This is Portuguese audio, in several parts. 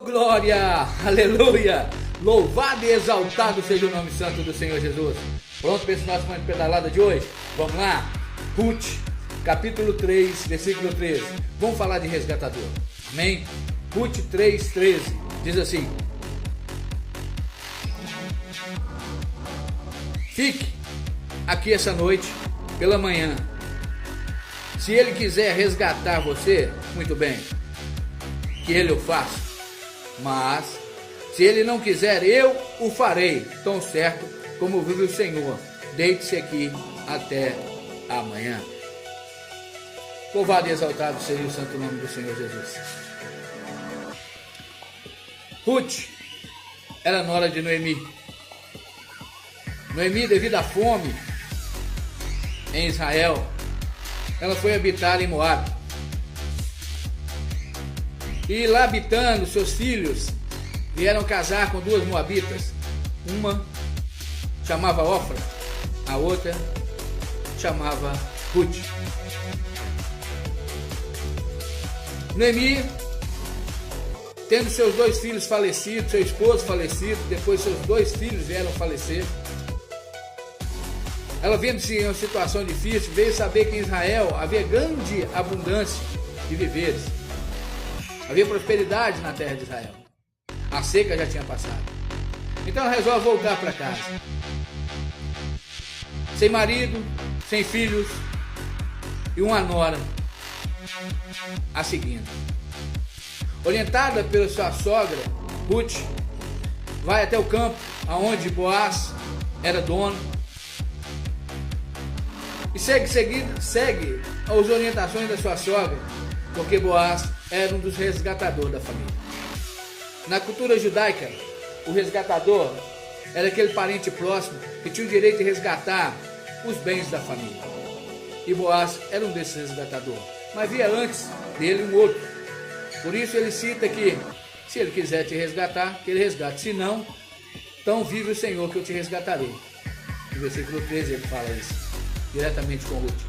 Glória, aleluia, louvado e exaltado seja o nome santo do Senhor Jesus. Pronto para esse nosso momento de pedalada de hoje? Vamos lá? Ruth, capítulo 3, versículo 13. Vamos falar de resgatador, amém? Ruth 3, 13, diz assim: fique aqui essa noite pela manhã. Se ele quiser resgatar você, muito bem, que ele o faça. Mas, se ele não quiser, eu o farei, tão certo como vive o Senhor. Deite-se aqui até amanhã. Louvado e exaltado seja o santo nome do Senhor Jesus. Ruth era nora de Noemi. Noemi, devido à fome em Israel, ela foi habitar em Moabe. E lá habitando, seus filhos vieram casar com duas moabitas. Uma chamava Ofra, a outra chamava Ruth. Noemi, tendo seus dois filhos falecidos, seu esposo falecido, depois seus dois filhos vieram falecer. Ela, vendo-se em uma situação difícil, veio saber que em Israel havia grande abundância de víveres. Havia prosperidade na terra de Israel. A seca já tinha passado. Então ela resolve voltar para casa. Sem marido, sem filhos e uma nora a seguindo. Orientada pela sua sogra, Ruth vai até o campo aonde Boaz era dono e segue as orientações da sua sogra, porque Boaz era um dos resgatadores da família. Na cultura judaica, o resgatador era aquele parente próximo que tinha o direito de resgatar os bens da família. E Boaz era um desses resgatadores. Mas havia antes dele um outro. Por isso ele cita que, se ele quiser te resgatar, que ele resgate. Se não, então vive o Senhor que eu te resgatarei. No versículo 13 ele fala isso, diretamente com Ruth.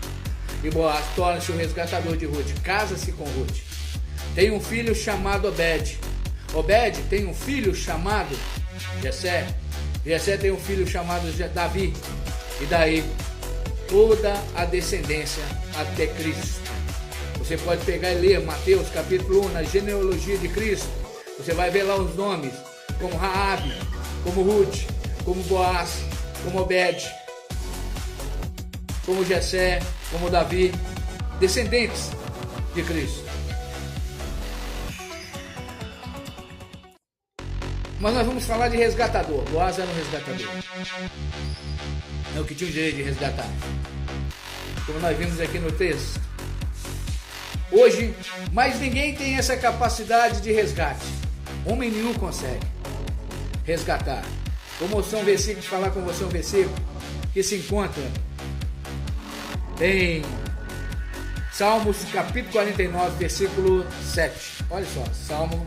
E Boaz torna-se o resgatador de Ruth, casa-se com Ruth. Tem um filho chamado Obed. Obed tem um filho chamado Jessé. Jessé tem um filho chamado Davi. E daí toda a descendência até Cristo. Você pode pegar e ler Mateus capítulo 1, na genealogia de Cristo. Você vai ver lá os nomes, como Raabe, como Ruth, como Boaz, como Obed, como Jessé, como Davi, descendentes de Cristo. Mas nós vamos falar de resgatador. Boaz era um resgatador. É o que tinha o direito de resgatar. Como nós vimos aqui no texto. Hoje, mais ninguém tem essa capacidade de resgate. Homem nenhum consegue resgatar. Vou mostrar um versículo, falar com você um versículo que se encontra em Salmos capítulo 49, versículo 7. Olha só, Salmo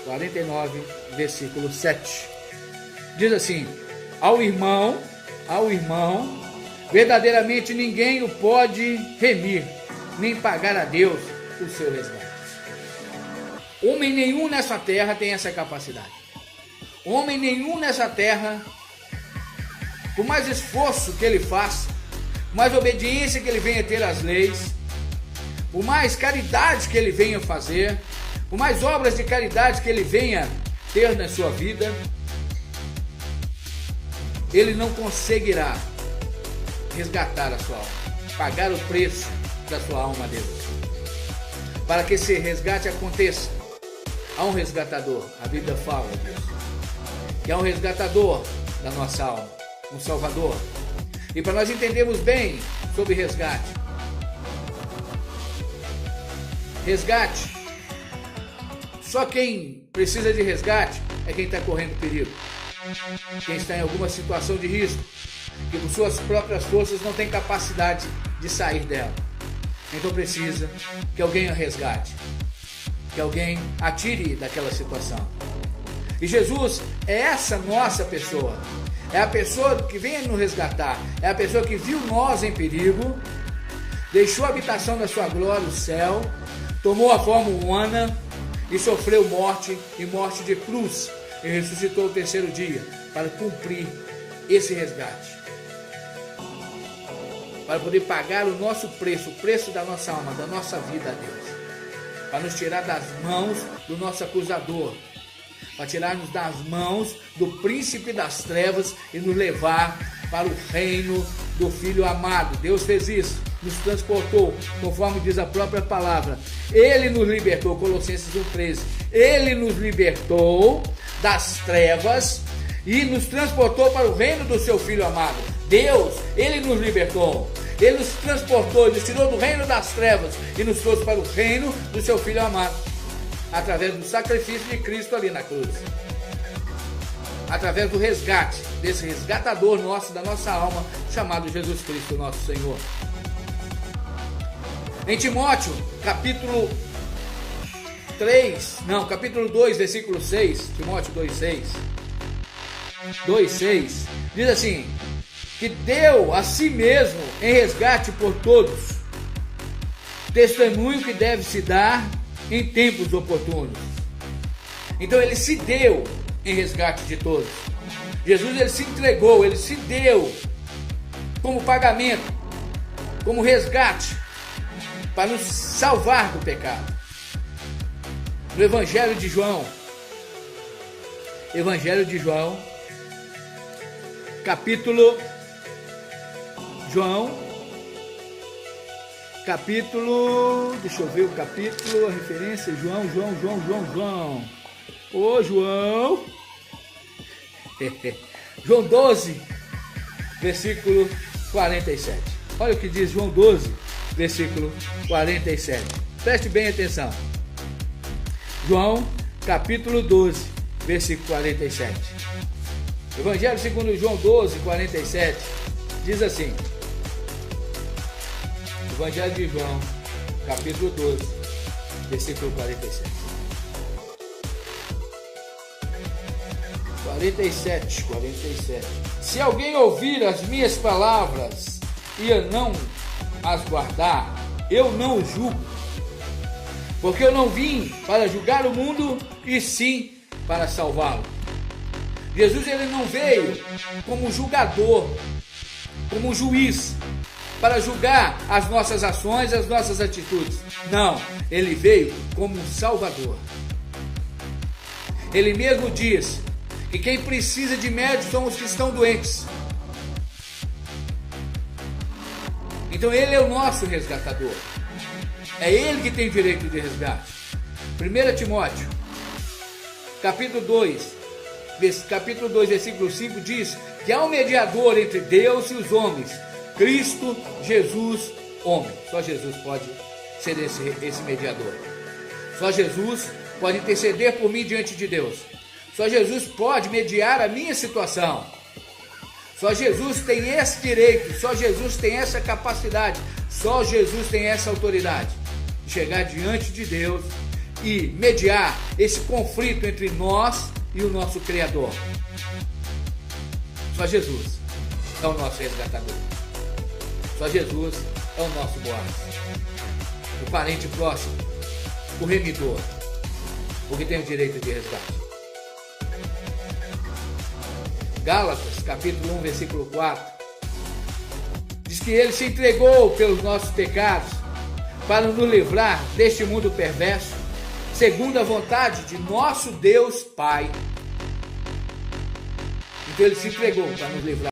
49, versículo 7. Diz assim: ao irmão, verdadeiramente ninguém o pode remir, nem pagar a Deus o seu resgate. Homem nenhum nessa terra tem essa capacidade. Homem nenhum nessa terra, por mais esforço que ele faça, por mais obediência que ele venha ter às leis, por mais caridade que ele venha fazer, por mais obras de caridade que ele venha ter na sua vida, ele não conseguirá resgatar a sua alma, pagar o preço da sua alma a Deus. Para que esse resgate aconteça, há um resgatador. A Bíblia fala disso, que há um resgatador da nossa alma, um Salvador. E para nós entendermos bem sobre resgate, só quem precisa de resgate é quem está correndo perigo, quem está em alguma situação de risco, que por suas próprias forças não tem capacidade de sair dela. Então precisa que alguém a resgate, que alguém a tire daquela situação. E Jesus é essa nossa pessoa, é a pessoa que vem nos resgatar, é a pessoa que viu nós em perigo, deixou a habitação da sua glória, o céu, tomou a forma humana, e sofreu morte e morte de cruz e ressuscitou o terceiro dia para cumprir esse resgate, para poder pagar o nosso preço, o preço da nossa alma, da nossa vida a Deus, para nos tirar das mãos do nosso acusador, para tirar-nos das mãos do príncipe das trevas e nos levar para o reino do Filho amado. Deus fez isso, nos transportou, conforme diz a própria palavra. Ele nos libertou, Colossenses 1,13. Ele nos libertou das trevas e nos transportou para o reino do seu Filho amado. Deus, Ele nos libertou. Ele nos transportou, Ele nos tirou do reino das trevas e nos trouxe para o reino do seu Filho amado, através do sacrifício de Cristo ali na cruz, através do resgate, desse resgatador nosso, da nossa alma, chamado Jesus Cristo, nosso Senhor. Em Timóteo, capítulo 2, versículo 6, Timóteo 2,6, diz assim, que deu a si mesmo em resgate por todos, testemunho que deve se dar em tempos oportunos. Então ele se deu em resgate de todos. Jesus, ele se entregou, ele se deu como pagamento, como resgate, para nos salvar do pecado. No Evangelho de João, capítulo, deixa eu ver o capítulo, a referência, João. Ô João, João 12, versículo 47. Olha o que diz João 12, versículo 47. Preste bem atenção. João, capítulo 12, versículo 47. Evangelho segundo João 12, 47, diz assim. Evangelho de João, capítulo 12, versículo 47. 47. Se alguém ouvir as minhas palavras e eu não as guardar, eu não o julgo, porque eu não vim para julgar o mundo, e sim para salvá-lo. Jesus, ele não veio como julgador, como juiz, para julgar as nossas ações, as nossas atitudes. Não, ele veio como um salvador. Ele mesmo diz que quem precisa de médico são os que estão doentes. Então ele é o nosso resgatador. É ele que tem direito de resgate. 1 Timóteo, capítulo 2, versículo 5 diz que há um mediador entre Deus e os homens, Cristo Jesus, homem. Só Jesus pode ser esse mediador. Só Jesus pode interceder por mim diante de Deus. Só Jesus pode mediar a minha situação. Só Jesus tem esse direito, só Jesus tem essa capacidade, só Jesus tem essa autoridade de chegar diante de Deus e mediar esse conflito entre nós e o nosso Criador. Só Jesus é o nosso resgatador. Só Jesus é o nosso Boaz, o parente próximo, o remidor, o que tem o direito de resgate. Gálatas, capítulo 1, versículo 4, diz que ele se entregou pelos nossos pecados para nos livrar deste mundo perverso, segundo a vontade de nosso Deus Pai. Então ele se entregou para nos livrar